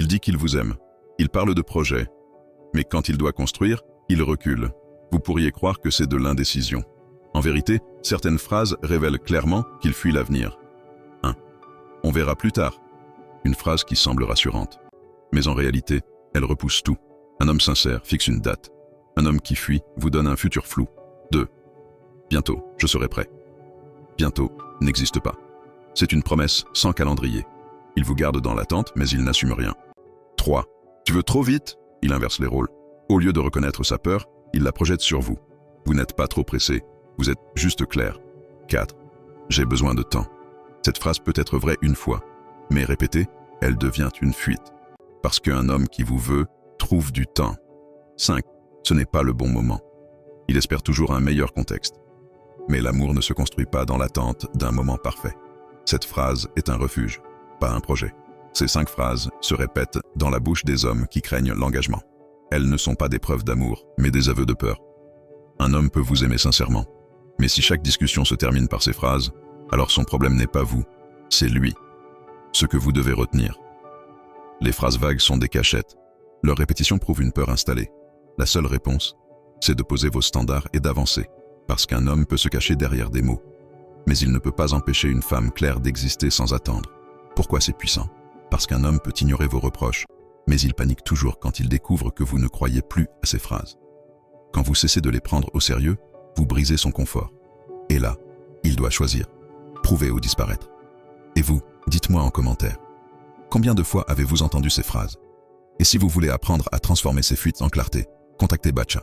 Il dit qu'il vous aime. Il parle de projet. Mais quand il doit construire, il recule. Vous pourriez croire que c'est de l'indécision. En vérité, certaines phrases révèlent clairement qu'il fuit l'avenir. 1. On verra plus tard. Une phrase qui semble rassurante. Mais en réalité, elle repousse tout. Un homme sincère fixe une date. Un homme qui fuit vous donne un futur flou. 2. Bientôt, je serai prêt. Bientôt n'existe pas. C'est une promesse sans calendrier. Il vous garde dans l'attente, mais il n'assume rien. 3. Tu veux trop vite? Il inverse les rôles. Au lieu de reconnaître sa peur, il la projette sur vous. Vous n'êtes pas trop pressé, vous êtes juste clair. 4. J'ai besoin de temps. Cette phrase peut être vraie une fois, mais répétée, elle devient une fuite. Parce qu'un homme qui vous veut trouve du temps. 5. Ce n'est pas le bon moment. Il espère toujours un meilleur contexte. Mais l'amour ne se construit pas dans l'attente d'un moment parfait. Cette phrase est un refuge, pas un projet. Ces 5 phrases se répètent dans la bouche des hommes qui craignent l'engagement. Elles ne sont pas des preuves d'amour, mais des aveux de peur. Un homme peut vous aimer sincèrement, mais si chaque discussion se termine par ces phrases, alors son problème n'est pas vous, c'est lui. Ce que vous devez retenir. Les phrases vagues sont des cachettes. Leur répétition prouve une peur installée. La seule réponse, c'est de poser vos standards et d'avancer, parce qu'un homme peut se cacher derrière des mots. Mais il ne peut pas empêcher une femme claire d'exister sans attendre. Pourquoi c'est puissant? Parce qu'un homme peut ignorer vos reproches, mais il panique toujours quand il découvre que vous ne croyez plus à ses phrases. Quand vous cessez de les prendre au sérieux, vous brisez son confort. Et là, il doit choisir, prouver ou disparaître. Et vous, dites-moi en commentaire, combien de fois avez-vous entendu ces phrases? Et si vous voulez apprendre à transformer ces fuites en clarté, contactez Batcha.